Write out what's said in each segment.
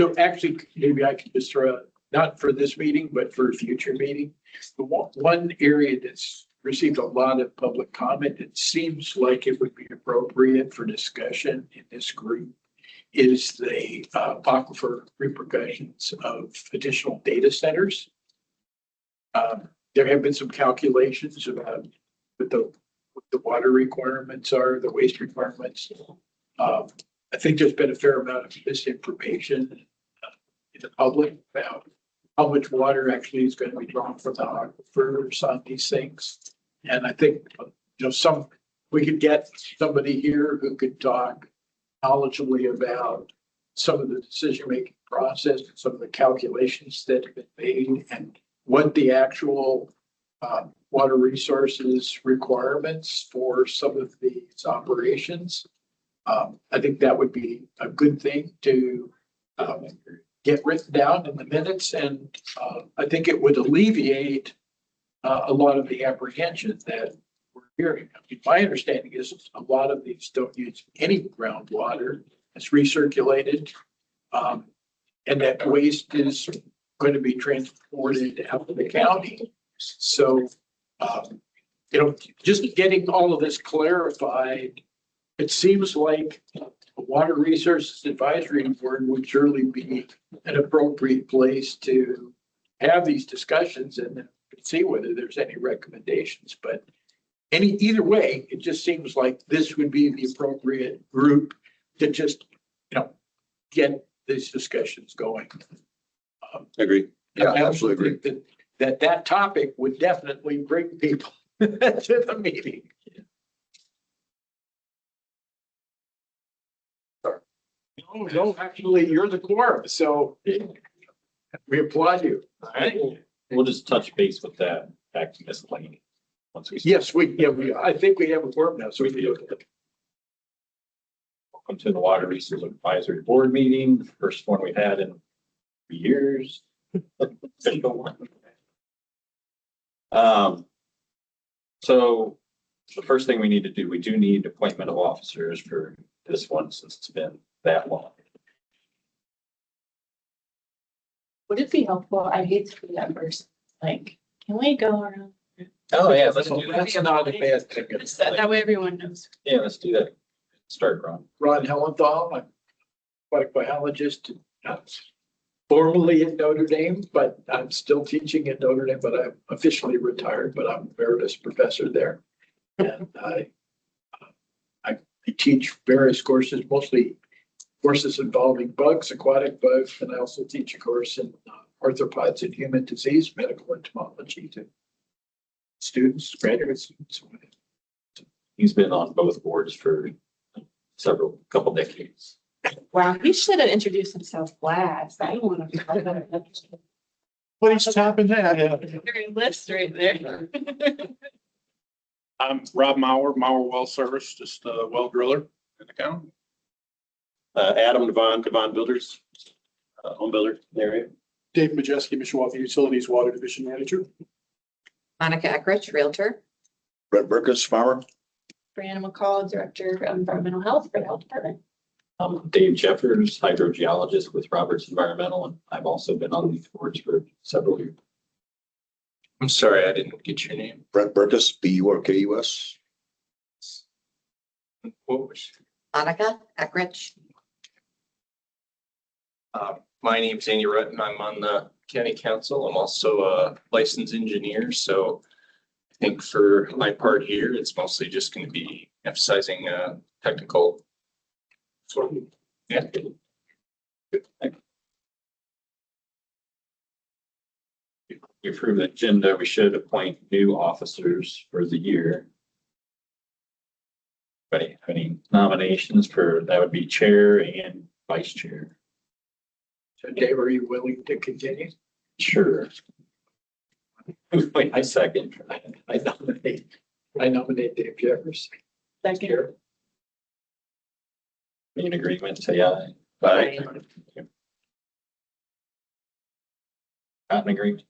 So actually, maybe I could just throw out, not for this meeting, but for a future meeting. The one area that's received a lot of public comment, it seems like it would be appropriate for discussion in this group, is the aquifer repercussions of additional data centers. There have been some calculations about what the water requirements are, the waste requirements. I think there's been a fair amount of misinformation in the public about how much water actually is going to be drawn from the aquifers on these things. And I think, we could get somebody here who could talk knowledgeably about some of the decision-making process, and some of the calculations that have been made, and what the actual water resources requirements for some of these operations. I think that would be a good thing to get written down in the minutes, and I think it would alleviate a lot of the apprehension that we're hearing. I mean, my understanding is a lot of these don't use any groundwater. It's recirculated, and that waste is going to be transported out of the county. So, just getting all of this clarified, it seems like a Water Resources Advisory Board would surely be an appropriate place to have these discussions and see whether there's any recommendations. But either way, it just seems like this would be the appropriate group to just, get these discussions going. Agree. Yeah, I absolutely agree that topic would definitely bring people to the meeting. No, actually, you're the quorum, so we applaud you. All right. We'll just touch base with that back to Miss Lane. Once we. Yes, I think we have a quorum now, so we can do it. Welcome to the Water Resources Advisory Board meeting, the first one we've had in years. So the first thing we need to do, we do need appointment of officers for this one since it's been that long. Would it be helpful? I hate to be that person. Like, can we go around? Oh, yeah, let's do that. That's not a bad thing. That way everyone knows. Yeah, let's do that. Start, Ron. Ron Hellenthal, I'm aquatic biologist, formerly at Notre Dame, but I'm still teaching at Notre Dame, but I'm officially retired, but I'm emeritus professor there. And I teach various courses, mostly courses involving bugs, aquatic bugs, and I also teach a course in arthropods and human disease, medical entomology to students, graduate students. He's been on both boards for couple decades. Wow, he should have introduced himself last. I don't want to. But he's topping that. Very list right there. I'm Rob Mauer, Well Service, just a well driller in the county. Adam Devon Builders, home builder in the area. Dave Majeski, Mishawaka Utilities Water Division Manager. Monica Eckrich, Realtor. Brett Burkus, farmer. Brianna McCall, Director of Environmental Health for the Health Department. Dave Jeffers, hydrogeologist with Roberts Environmental, and I've also been on these boards for several years. I'm sorry, I didn't get your name. Brett Burkus, Burkus. What was? Monica Eckrich. My name's Andy Rutten. I'm on the county council. I'm also a licensed engineer. So I think for my part here, it's mostly just going to be emphasizing technical. Yeah. You approve the agenda, we should appoint new officers for the year. Any nominations for, that would be chair and vice chair? So Dave, are you willing to continue? Sure. Wait, I second. I nominate Dave Jeffers. Thank you. In agreement, say aye. Aye. Not in agreement.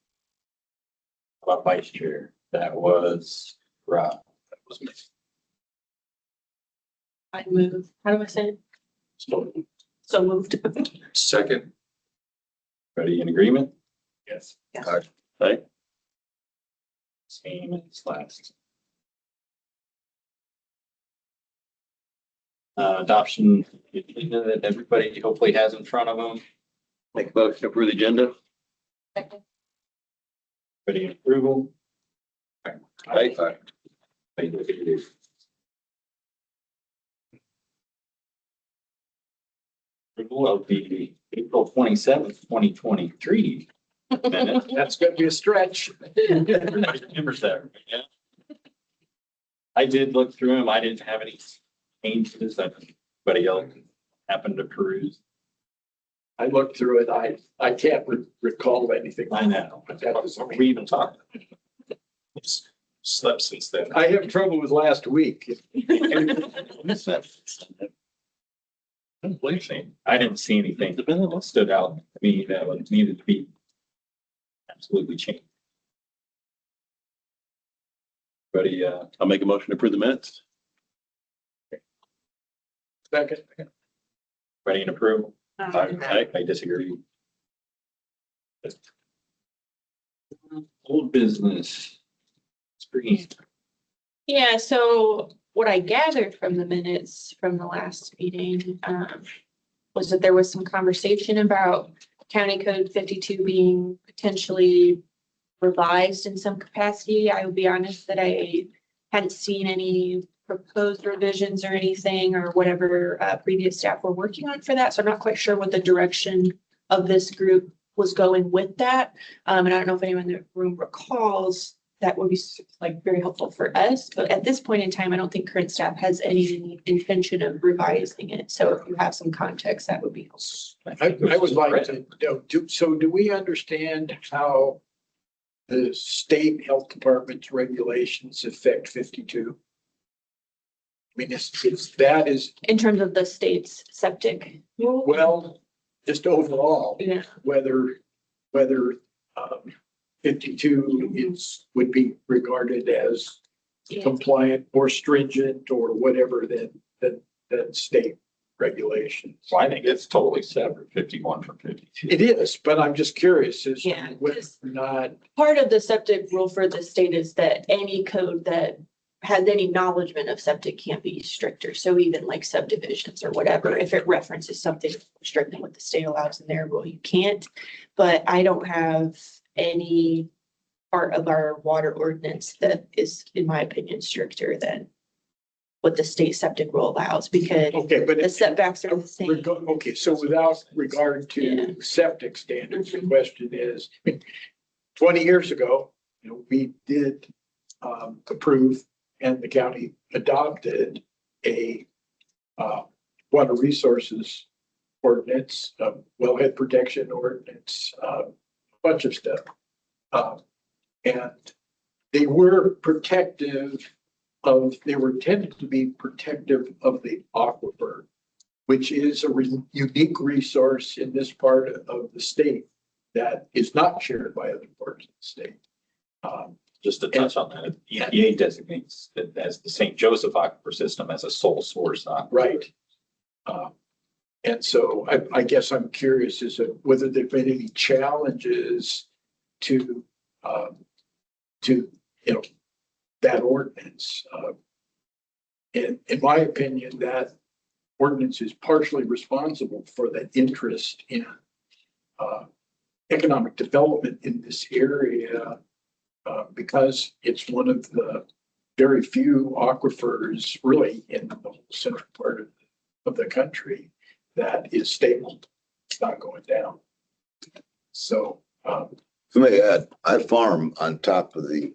How about vice chair? That was Rob. That was me. I move. How do I say it? So moved. Second. Everybody in agreement? Yes. Aye. Same as last. Adoption agenda that everybody hopefully has in front of them. Make a motion to approve the agenda. Everybody in approval? Aye. Approval of the April 27th, 2023 minutes. That's gonna be a stretch. Everybody remembers that, yeah? I did look through them. I didn't have any changes that anybody else happened to peruse. I looked through it. I can't recall anything. I know. But that was, We even talked. Slept since then. I have trouble with last week. I didn't see anything that stood out to me that was needed to be absolutely changed. Everybody, I'll make a motion to approve the minutes. Second. ready and approve? Aye. I disagree. Old business. Screen. Yeah, so what I gathered from the minutes from the last meeting, was that there was some conversation about County Code 52 being potentially revised in some capacity. I will be honest that I hadn't seen any proposed revisions or anything or whatever previous staff were working on for that. So I'm not quite sure what the direction of this group was going with that. And I don't know if anyone in the room recalls, that would be like very helpful for us. But at this point in time, I don't think current staff has any intention of revising it. So if you have some context, that would be helpful. I would like to know, do we understand how the state health department's regulations affect 52? I mean, that is, In terms of the state's septic rule? well, just overall, Yeah. whether 52 would be regarded as compliant or stringent or whatever than state regulations. Well, I think it's totally separate, 51 from 52. It is, but I'm just curious as to Yeah, whether because- or not, Part of the septic rule for the state is that any code that has any acknowledgement of septic can't be stricter. So even like subdivisions or whatever, if it references something stricter than what the state allows in their rule, you can't. But I don't have any part of our water ordinance that is, in my opinion, stricter than what the state septic rule allows, because okay, but the setbacks are the same. Okay, so without regard to septic standards, the question is, 20 years ago, we did approve and the county adopted a water resources ordinance, wellhead protection ordinance, a bunch of stuff. And they were they were intended to be protective of the aquifer, which is a unique resource in this part of the state that is not shared by other parts of the state. Just to touch on that, EPA designates it as the St. Joseph aquifer system as a sole source aquifer. Right. And so I guess I'm curious as to whether there've been any challenges to that ordinance. In my opinion, that ordinance is partially responsible for the interest in economic development in this area because it's one of the very few aquifers really in the whole central part of the country that is stable. It's not going down. So, If I may add, I farm on top of the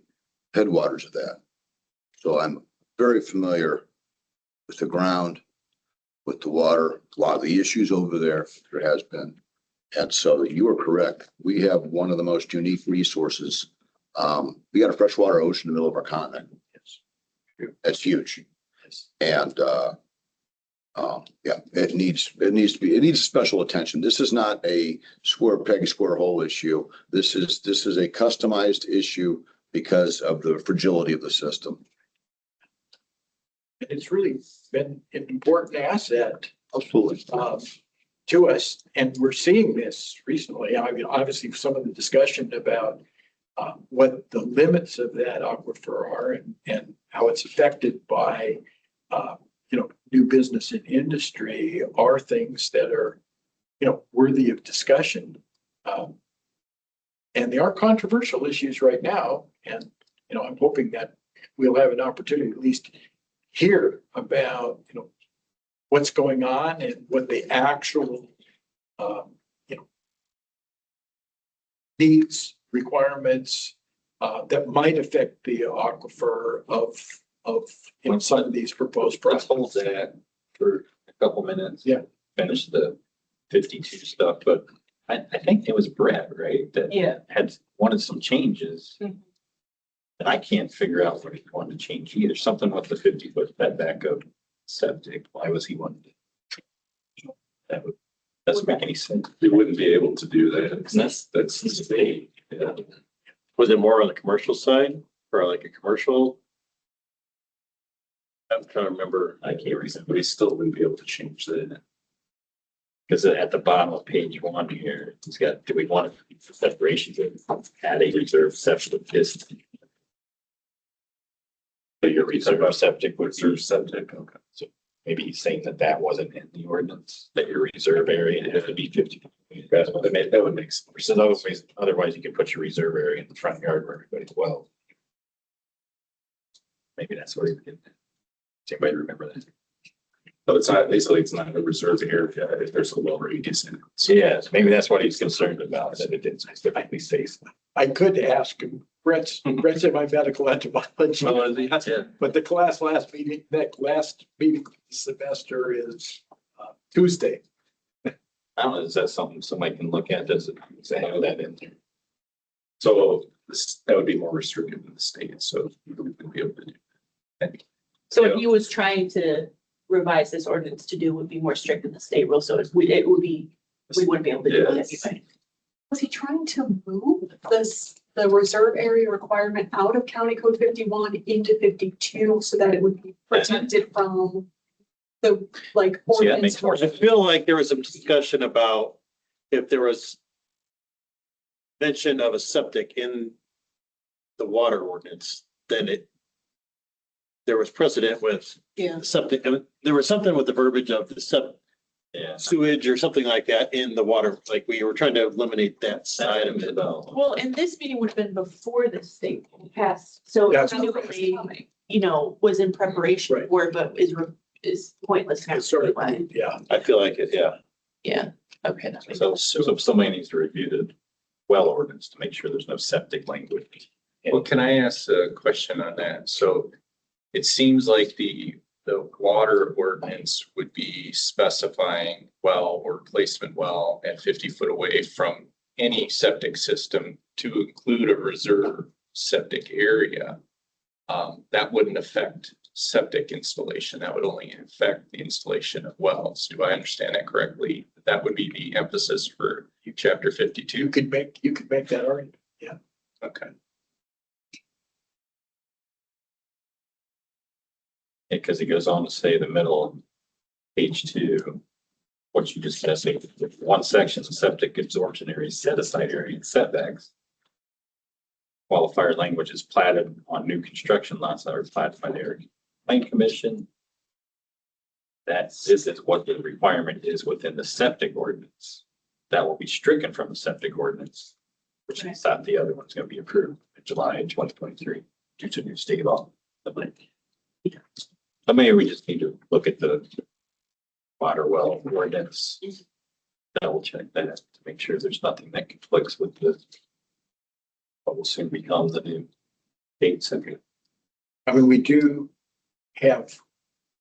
headwaters of that. So I'm very familiar with the ground, with the water, a lot of the issues over there has been. And so you are correct. We have one of the most unique resources. We got a freshwater ocean in the middle of our continent. That's huge. And yeah, it needs special attention. This is not a square peg, square hole issue. This is a customized issue because of the fragility of the system. and it's really been an important asset Absolutely. to us, and we're seeing this recently. I mean, obviously, some of the discussion about what the limits of that aquifer are and how it's affected by, new business and industry are things that are, worthy of discussion. And they are controversial issues right now. And, I'm hoping that we'll have an opportunity to at least hear about, what's going on and what the actual, needs, requirements, that might affect the aquifer of, some of these proposed Let's projects. hold that for a couple minutes. Yeah. Finish the 52 stuff, but I think it was Brett, right? That Yeah. had wanted some changes. Mhm. And I can't figure out what he wanted to change either. Something with the 50-foot bed backup septic. Why was he wanting to? That doesn't make any sense. You wouldn't be able to do that. And that's The state. Yeah. Was it more on the commercial side or like a commercial? I'm trying to remember. I can't remember. We still wouldn't be able to change that. Because at the bottom of page 1 here, it's got, do we want separation to add a reserve septic system? So your reserve septic would Reserve be, septic, okay. so maybe he's saying that that wasn't in the ordinance, that your reserve area has to be 50. That would make sense. Otherwise you can put your reserve area in the front yard where everybody's well. Maybe that's what he did. Does anybody remember that? So it's not, basically, it's not a reserve area if there's a low radius in it. So Yes, maybe that's what he's concerned about, that it didn't specifically say so. I could ask him, Brett's in my medical entomology, Yeah. but the last meeting semester is Tuesday. I don't know, is that something somebody can look at? Does it have that in there? So that would be more restrictive than the state, so we wouldn't be able to do that. So what he was trying to revise this ordinance to do would be more strict than the state rule, so it would be, we wouldn't be able to do it anyway. Was he trying to move the reserve area requirement out of County Code 51 into 52 so that it would be protected from the See, that makes ordinance? more I sense. feel like there was some discussion about if there was mention of a septic in the water ordinance, then there was precedent with Yeah. septic. There was something with the verbiage of the Yeah. sewage or something like that in the water. Like we were trying to eliminate that side of it. Well, and this meeting would have been before the state passed, so Yeah. it probably, was in preparation Right. for, it, but is pointless now. It's sort of, anyway. yeah. I feel like it, yeah. Yeah, okay, that makes So somebody needs to review the well ordinance to make sure there's no septic language. Well, can I ask a question on that? So it seems like the water ordinance would be specifying well or placement well at 50 foot away from any septic system to include a reserve septic area. That wouldn't affect septic installation. That would only affect the installation of wells. Do I understand that correctly? That would be the emphasis for chapter 52. You could make that argument. Okay. Because it goes on to say the middle of page 2, what you just said, say, one section, septic absorption area, set aside area and setbacks. Qualifier language is platted on new construction lots that are platted by the area plan commission. This is what the requirement is within the septic ordinance. That will be stricken from the septic ordinance, which is that the other one's going to be approved in July 2023 due to new state law. So maybe we just need to look at the water well ordinance. Double check that to make sure there's nothing that conflicts with the what will soon become the new state septic. I mean, we do have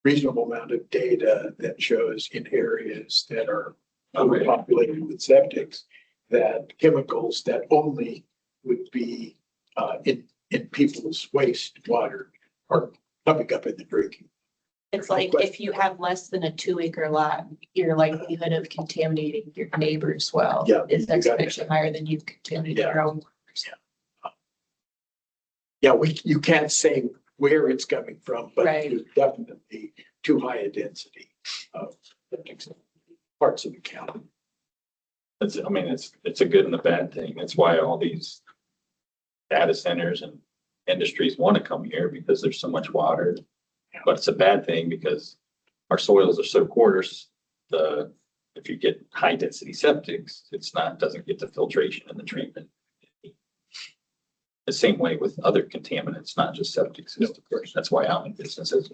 reasonable amount of data that shows in areas that are overpopulated with septics, that chemicals that only would be in people's wastewater are coming up in the drinking. It's like if you have less than a 2-acre lot, your likelihood of contaminating your neighbor's well is exponentially higher than you contaminate your own. Yeah, you can't say where it's coming from, but Right. it's definitely too high a density of septic. parts of the county. I mean, it's a good and a bad thing. That's why all these data centers and industries want to come here because there's so much water. But it's a bad thing because our soils are so porous. If you get high density septics, doesn't get the filtration and the treatment. The same way with other contaminants, not just septic systems. That's why I'm in businesses.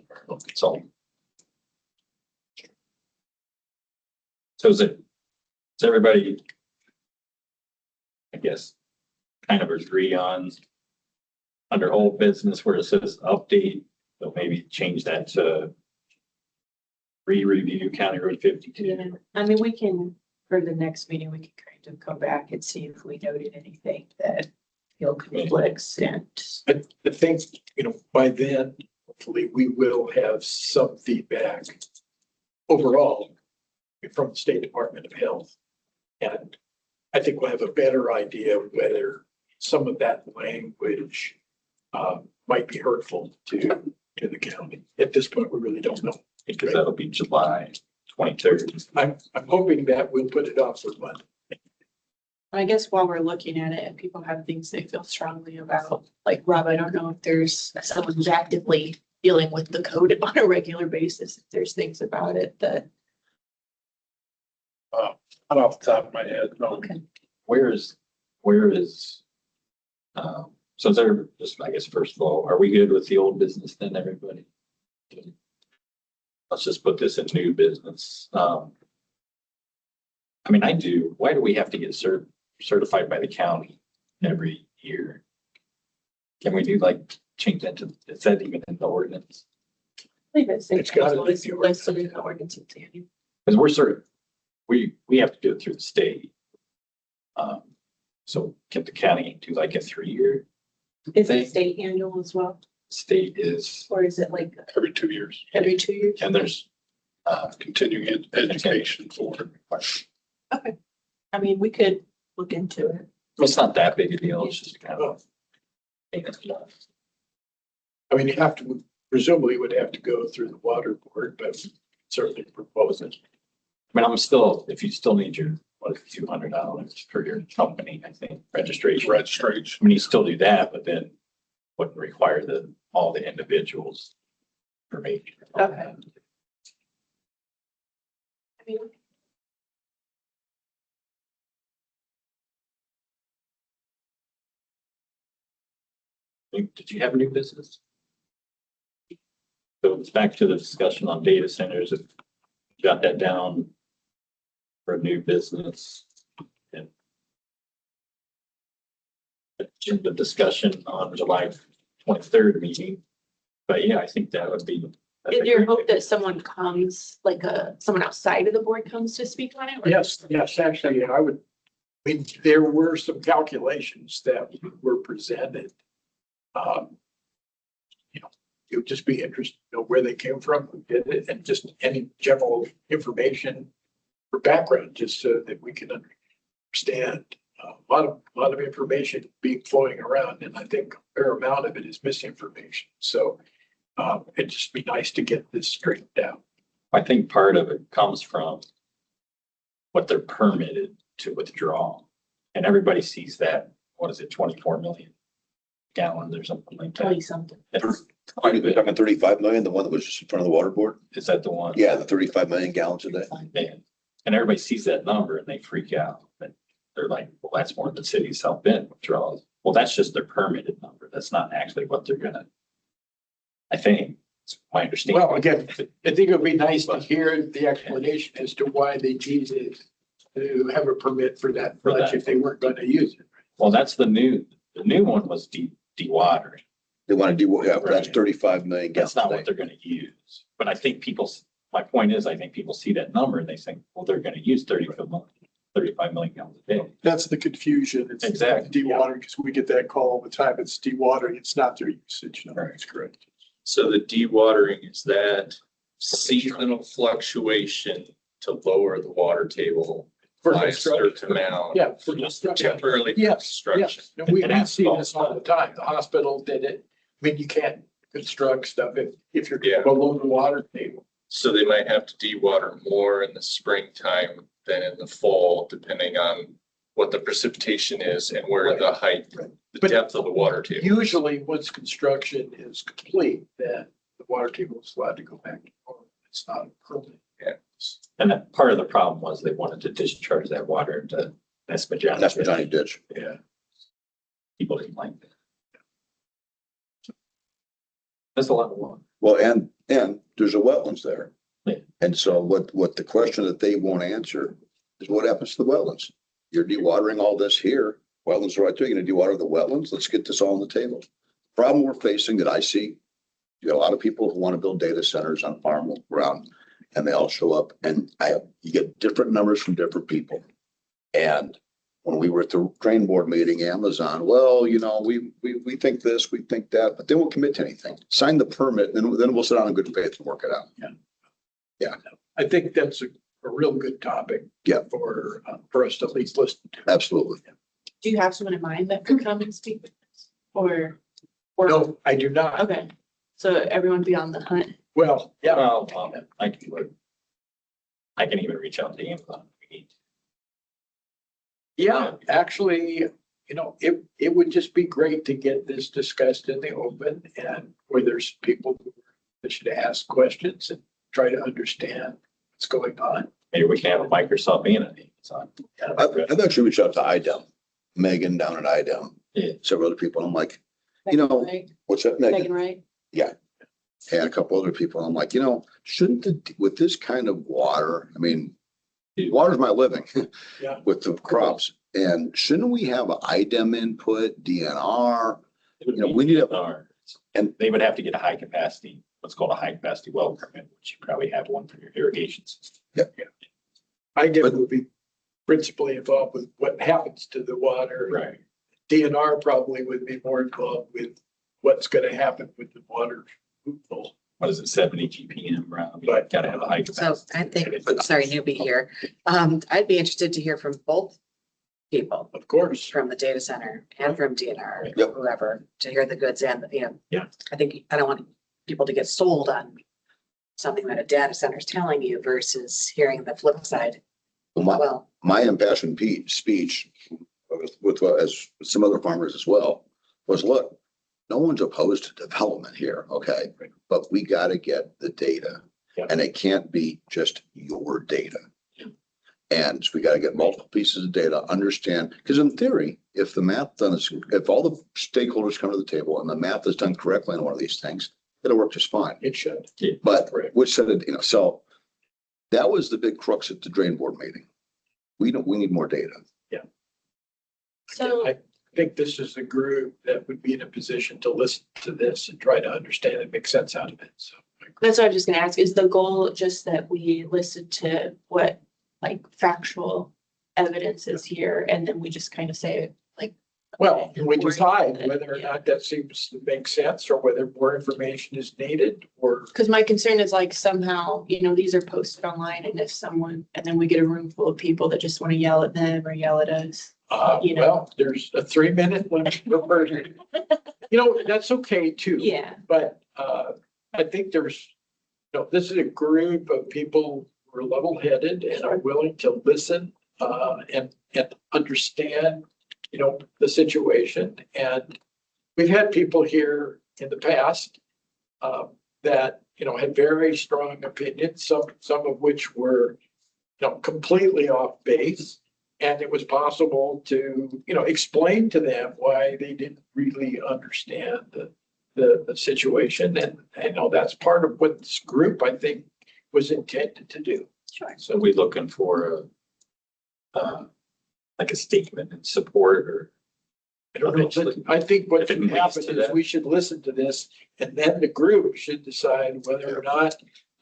So does everybody, I guess, kind of agree on under old business where it says update, so maybe change that to re-review County Road 52. Yeah, I mean, we can, for the next meeting, we can kind of go back and see if we noted anything that feel conflicts and. I think, by then, hopefully, we will have some feedback overall from the State Department of Health. And I think we'll have a better idea of whether some of that language might be hurtful to the county. At this point, we really don't know. Because that'll be July 23rd. I'm hoping that we'll put it off for Monday. I guess while we're looking at it, if people have things they feel strongly about, like Rob, I don't know if there's someone who's actively dealing with the code on a regular basis, if there's things about it that. Not off the top of my head, no. Okay. Where is, so is there, just, I guess, first of all, are we good with the old business then, everybody? Let's just put this in new business. I mean, why do we have to get certified by the county every year? Can we change that to, is that even in the ordinance? I believe It's gotta be the listed in the ordinance. Because we have to do it through the state. So can the county do like a 3-year? Is it state annual as well? State is, Or is it like Every 2 years, every 2 years? and there's, continuing education for. Okay. I mean, we could look into it. it's not that big a deal. It's just kind of. I mean, presumably would have to go through the water board, but certainly propose it. I mean, if you still need your, $200 for your company, I think, registration. Registration. I mean, you still do that, but then wouldn't require all the individuals information. Okay. I mean, Did you have a new business? So it's back to the discussion on data centers. If you got that down for a new business. And the discussion on July 23rd meeting. But yeah, I think that would be. Is your hope that someone comes, someone outside of the board comes to speak on it? or- Yes, actually, there were some calculations that were presented. It would just be interesting to know where they came from, who did it, and just any general information or background, just so that we can understand. A lot of information being flowing around, and I think a fair amount of it is misinformation. So it'd just be nice to get this straightened out. I think part of it comes from what they're permitted to withdraw. And everybody sees that, 24 million gallons or something like that. 20 something. That's Are you talking 35 million, the one that was just in front of the water board? Is that the one? Yeah, the 35 million gallons a day. Man. And everybody sees that number and they freak out. And they're like, well, that's more than cities South Bend withdrawals. Well, that's just their permitted number. That's not actually what they're gonna. I think, it's my understanding. Well, again, I think it would be nice to hear the explanation as to why they needed to have a permit for that much if they weren't going to use it. Well, that's the new one was dewatering. They want to do, yeah, that's Right. 35 million gallons That's not a what day. they're gonna use. But I think my point is, I think people see that number and they think, well, they're gonna use 35 million gallons a day. That's the confusion. It's Exactly. dewatering, because we get that call all the time. It's dewatering. It's not their usage. No, Right. that's correct. So the dewatering, is that seasonal fluctuation to lower the water table For by a construction. certain amount? Yeah, for construction. Temporarily for Yes, construction. yes. We see this all the time. The hospital did it. I mean, you can't construct stuff if you're Yeah. below the water table. So they might have to de-water more in the springtime than in the fall, depending on what the precipitation is and where the height, the But depth of the water table. Usually, once construction is complete, then the water table is allowed to go back to normal. It's not permanent. Yeah. And that part of the problem was they wanted to discharge that water into Espadon. That's my Johnny ditch. Yeah. People didn't like that. That's a lot of water. Well, and there's a wetlands there. Yeah. And so what the question that they won't answer is what happens to the wetlands? You're dewatering all this here. Wetlands are right there. You're gonna dewater the wetlands. Let's get this all on the table. Problem we're facing that I see, you got a lot of people who want to build data centers on farm ground and they all show up and you get different numbers from different people. And when we were at the drain board meeting, Amazon, well, you know, we think this, we think that, but they won't commit to anything. Sign the permit, and then we'll sit down in good faith and work it out. Yeah. I think that's a real good topic. Yeah. For us to at least listen to. Absolutely. Do you have someone in mind that could come and speak with us? Or? No, I do not. Okay, so everyone be on the hunt. Well, yeah. Well, I can even reach out to Amazon if we need to. Yeah, actually, you know, it would just be great to get this discussed in the open and where there's people that should ask questions and try to understand what's going on. Maybe we can have a Microsoft and an Amazon. I've actually reached out to IDEM, Megan down at IDEM, Yeah. several other people. I'm like, you know, what's that, Megan? Megan, right? And a couple other people. I'm like, you know, shouldn't with this kind of water, I mean, water's my living Yeah. with the crops. And shouldn't we have an IDEM input, DNR? You know, we need a- and they would have to get a high capacity, what's called a high capacity well permit, which you probably have one for your irrigation system. I get would be principally involved with what happens to the water. Right. DNR probably would be more involved with what's gonna happen with the water. What is it, 70 GPM, right? Right. Gotta have a high So capacity. I think, sorry, newbie here. I'd be interested to hear from both people, Of course. from the data center and from DNR, Yep. whoever, to hear the goods and, you know. Yeah. I think, I don't want people to get sold on something that a data center is telling you versus hearing the flip side. Well, My impassioned speech with as some other farmers as well was, look, no one's opposed to development here, okay? But we got to get the data, Yeah. and it can't be just your data. And so we got to get multiple pieces of data, understand, because in theory, if the math done is, if all the stakeholders come to the table and the math is done correctly on one of these things, it'll work just fine. It should. But which said it, you know, so that was the big crux at the drain board meeting. We need more data. So I think this is a group that would be in a position to listen to this and try to understand and make sense out of it. So that's what I was just gonna ask, is the goal just that we listen to what like factual evidence is here and then we just kind of say like. well, okay, we or- decide whether or yeah. not that seems to make sense or whether more information is needed or. Cause my concern is like somehow, you know, these are posted online and if someone, and then we get a room full of people that just wanna yell at them or yell at us. You know. Well, there's a 3-minute limit per person. You know, that's okay too. Yeah, But I think there's, you know, this is a group of people who are level-headed and are willing to listen and understand, you know, the situation. And we've had people here in the past that, you know, had very strong opinions, some of which were, you know, completely off base. And it was possible to, you know, explain to them why they didn't really understand the situation. And I know that's part of what this group, I think, was intended to do. sure. So we looking for like a statement in support or I don't know, but I think what If it should leads happen to is that. we should listen to this and then the group should decide whether or not,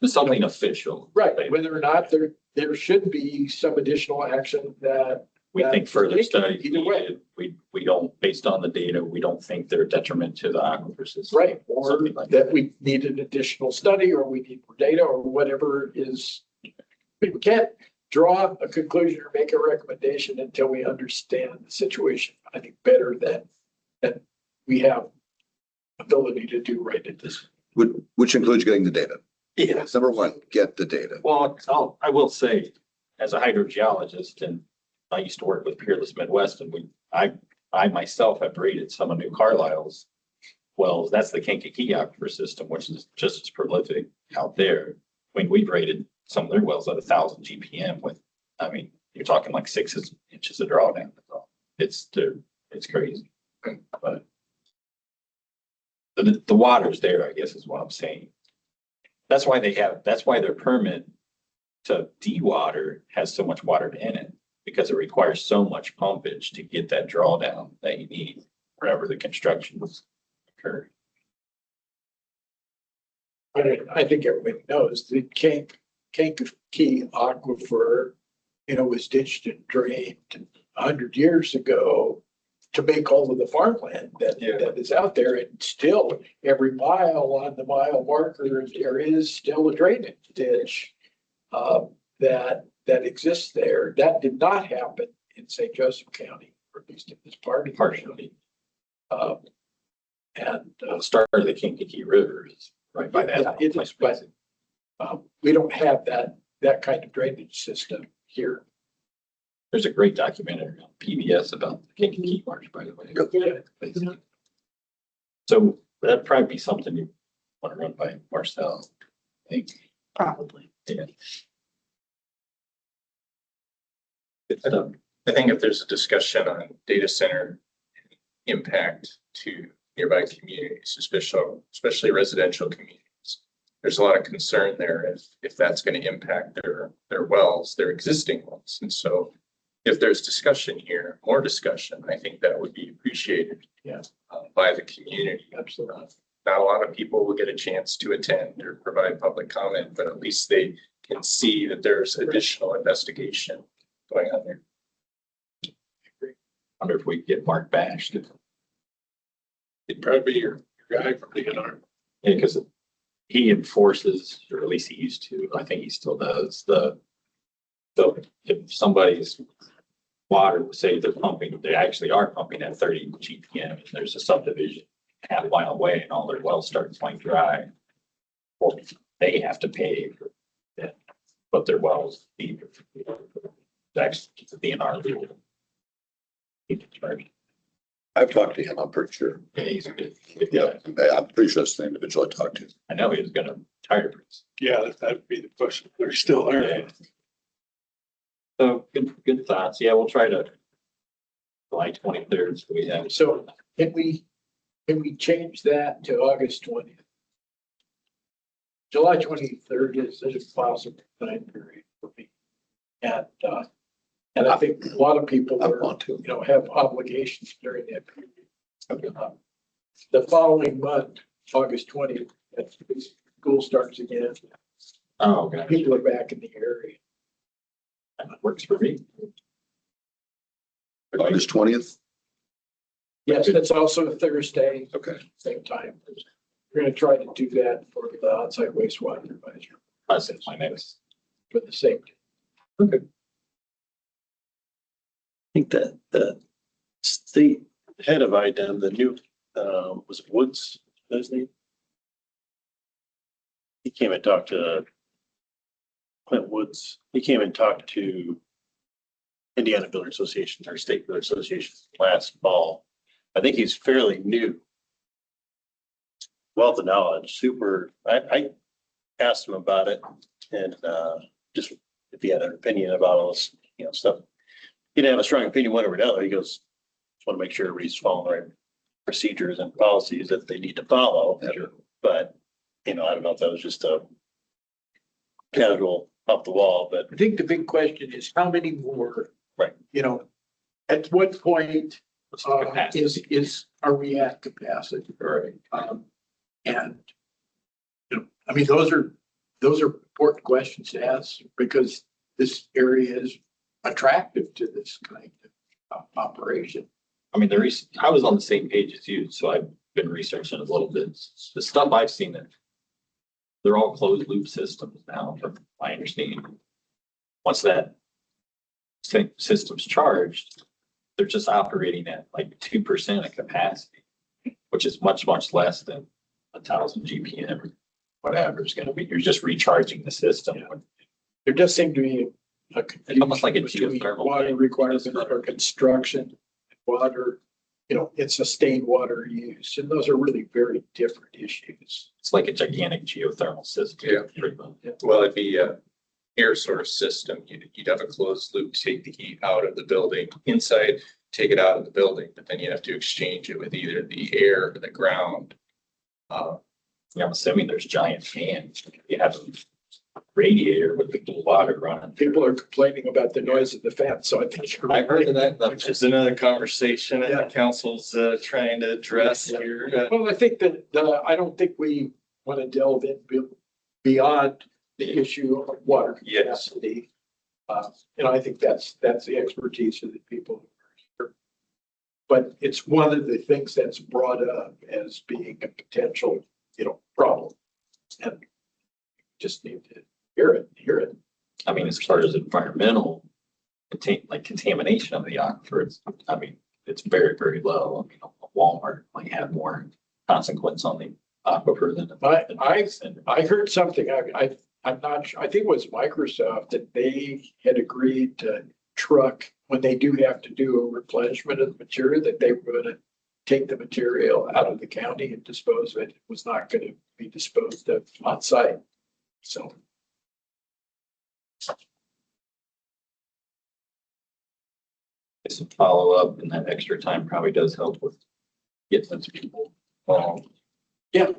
something official. right, whether or not there should be some additional action that. We think further Either studies way. needed. We don't, based on the data, we don't think they're detriment to the aquifer system. Right, or Something like that we need an additional study, or we need more data, or whatever is. We can't draw a conclusion or make a recommendation until we understand the situation, I think, better than we have ability to do right at this. Which includes getting the data. Yeah, That's number one, get the data. well, I will say, as a hydrogeologist, and I used to work with Peerless Midwest, and I myself have rated some of New Carlisle's wells. That's the Kankakee aquifer system, which is just as prolific out there. I mean, we've rated some of their wells at 1,000 GPM with, I mean, you're talking like 6 inches of drawdown. It's crazy, but the water's there, I guess is what I'm saying. That's why their permit to dewater has so much water in it, because it requires so much pumpage to get that drawdown that you need wherever the construction occurred. I think everybody knows the Kankakee aquifer, was ditched and drained 100 years ago to make all of the farmland that is out there. And still, every mile on the mile marker, there is still a drainage ditch that exists there. That did not happen in St. Joseph County, or at least in this part of the county. The start of the Kankakee River is right by that. Yeah, it is, but we don't have that kind of drainage system here. There's a great documentary on PBS about the Kankakee Marsh, by the way. So that'd probably be something you want to run by Marcel, I think. Probably. Yeah. I think if there's a discussion on data center impact to nearby communities, especially residential communities, there's a lot of concern there if that's going to impact their wells, their existing wells. And so if there's discussion here, more discussion, I think that would be appreciated by the community. Absolutely. Not a lot of people will get a chance to attend or provide public comment, but at least they can see that there's additional investigation going on there. Wonder if we could get Mark Bash to, He'd probably be your guy from DNR. yeah, because he enforces, or at least he used to, I think he still does, so if somebody's water, say they're pumping, they actually are pumping at 30 GPM, and there's a subdivision half a mile away and all their wells start going dry, well, they have to pay for that, but their wells deep. Actually, it's a DNR rule. I've talked to him, I'm pretty sure. Yeah, he's a good Yeah, guy. I'm pretty sure it's the individual I talked to. I know he was gonna retire. Yeah, that'd be the question. They're still there. Yeah. So good thoughts. Yeah, we'll try to July 23rd. So we have, So can we change that to August 20th? July 23rd is a possible time period for me. And I think a lot of people I are, want to. have obligations during that period. The following month, August 20th, that's when school starts again. oh, okay. People are back in the area. That works for me. August 20th? Yes, that's also a Thursday, Okay. same time. We're gonna try to do that for the onsite wastewater advisory That's my next. for the same. Okay. I think that the state head of IDEM, the new, was it Woods, his name? He came and talked to Clint Woods. He came and talked to Indiana Builder Association or State Builder Association last fall. I think he's fairly new. Wealth of knowledge, super. I asked him about it and just if he had an opinion about all this, stuff. He didn't have a strong opinion one over the other. He goes, just want to make sure everybody's following the right procedures and policies that they need to follow. But, I don't know if that was just a casual off the wall, but I think the big question is how many more? Right. At what point Capacity. are we at capacity? Right. And, those are important questions to ask because this area is attractive to this kind of operation. I mean, I was on the same page as you, so I've been researching a little bit. The stuff I've seen that they're all closed loop systems now, from my understanding. Once that system's charged, they're just operating at like 2% of capacity, which is much, much less than 1,000 GPM. whatever, it's gonna be, you're just recharging the system. Yeah. There does seem to be a Almost like a confusion between geothermal water thing. requirements or construction, water, and sustained water use, and those are really very different issues. It's like a gigantic geothermal system. Yeah. pretty much. Well, it'd be a air source system. You'd have a closed loop, take the heat out of the building inside, take it out of the building, but then you have to exchange it with either the air or the ground. Yeah, I'm assuming there's giant fans. You have a radiator with the water running. People are complaining about the noise of the fan, so I think. you're I heard of right. that, which is another conversation that the council's trying to address here. Well, I think that, I don't think we want to delve in beyond the issue of water Yes. capacity. I think that's the expertise of the people. But it's one of the things that's brought up as being a potential, problem. And just need to hear it. I mean, as far as environmental contamination of the aquifer, it's very, very low. I mean, Walmart might have more consequence on the aquifer than. I heard something, I'm not sure, I think it was Microsoft, that they had agreed to truck, when they do have to do a replenishment of the material, that they were going to take the material out of the county and dispose of it. It was not going to be disposed of on site. So. Some follow-up and that extra time probably does help with getting those people. Yeah.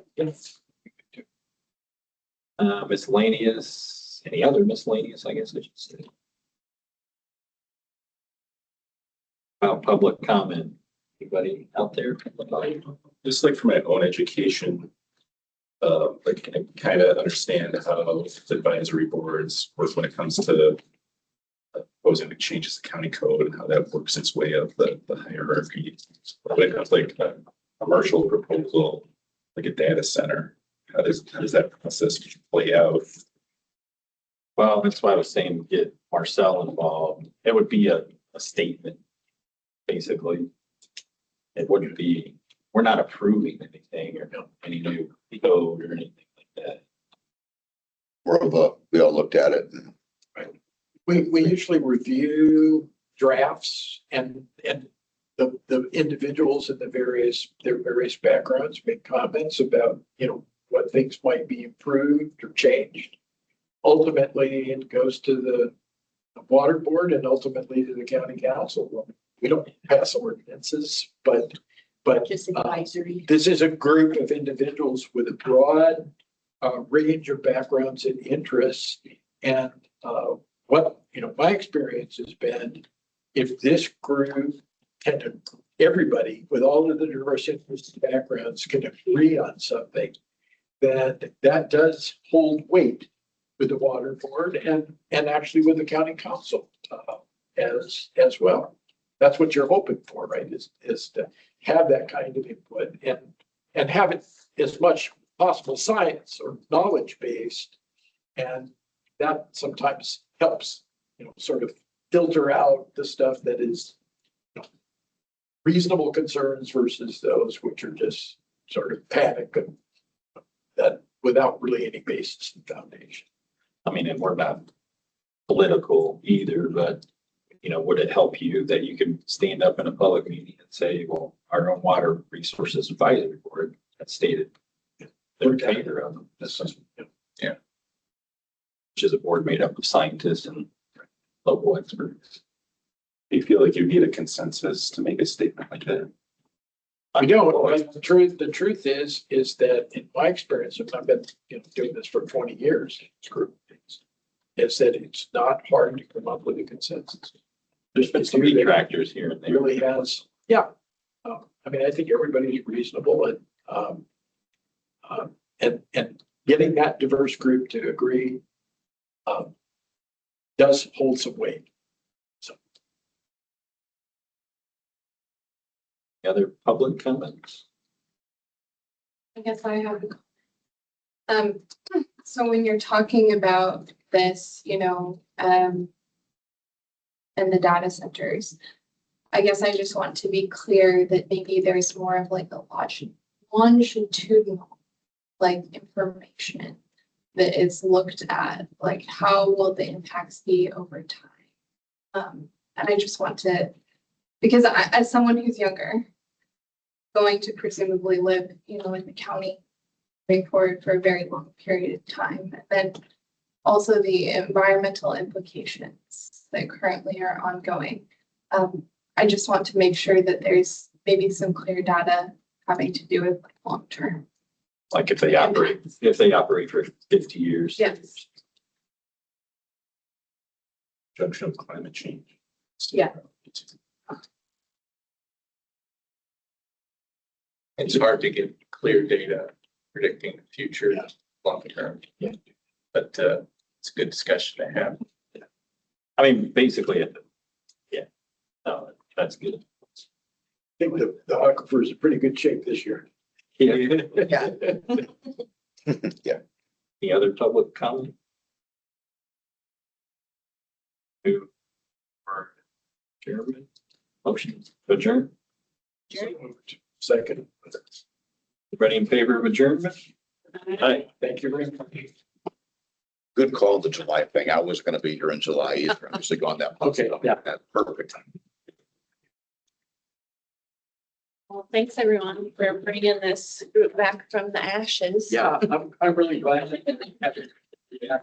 Miscellaneous, any other miscellaneous, I guess I should say. Public comment. Anybody out there? Just like for my own education, I kind of understand how advisory boards work when it comes to proposing changes to county code and how that works its way up the hierarchy. When it comes to like a commercial proposal, like a data center, how does that process play out? Well, that's why I was saying get Marcel involved. It would be a statement, basically. It wouldn't be, we're not approving anything or any new code or anything like that. We all looked at it. We usually review drafts and the individuals and their various backgrounds make comments about, what things might be improved or changed. Ultimately, it goes to the water board and ultimately to the county council. We don't pass ordinances, but Just advisory. this is a group of individuals with a broad range of backgrounds and interests. And my experience has been, if this group everybody with all of the diverse interests and backgrounds can agree on something, then that does hold weight with the water board and actually with the county council as well. That's what you're hoping for, right? Is to have that kind of input and have it as much possible science or knowledge based. And that sometimes helps, sort of filter out the stuff that is reasonable concerns versus those which are just sort of panic and that without really any basis and foundation. I mean, and we're not political either, but would it help you that you can stand up in a public meeting and say, well, our own water resources advisory board has stated they're in favor of them. Yeah. Which is a board made up of scientists and local experts. Do you feel like you need a consensus to make a statement like that? We don't. But the truth is that in my experience, and I've been doing this for 20 years, is that it's not hard to come up with a consensus. There's been some detractors here and It there. really has, yeah. I think everybody's reasonable and getting that diverse group to agree does hold some weight. So. Any other public comments? I guess I have. So when you're talking about this, and the data centers, I guess I just want to be clear that maybe there's more of like a longitudinal like information that is looked at, like how will the impacts be over time? And I just want to, because as someone who's younger, going to presumably live, you know, in the county moving forward for a very long period of time, and then also the environmental implications that currently are ongoing. I just want to make sure that there's maybe some clear data having to do with like long-term. Like if they operate for 50 years. Yes. Junction of climate change. Yeah. It's hard to get clear data predicting the future long term. Yeah. But it's a good discussion to have. I mean, basically, yeah, no, that's good. I think the aquifer is in pretty good shape this year. Yeah. Yeah. Any other public comment? Who? Or chairman? Motion to adjourn? Second. Everybody in favor of adjournment? Aye. Thank you very much. Good call, the July thing. I was gonna be here in July either. I'm just gone that month. Okay, yeah. That's perfect. Well, thanks everyone for bringing this group back from the ashes. Yeah, I'm really glad. that- Yeah.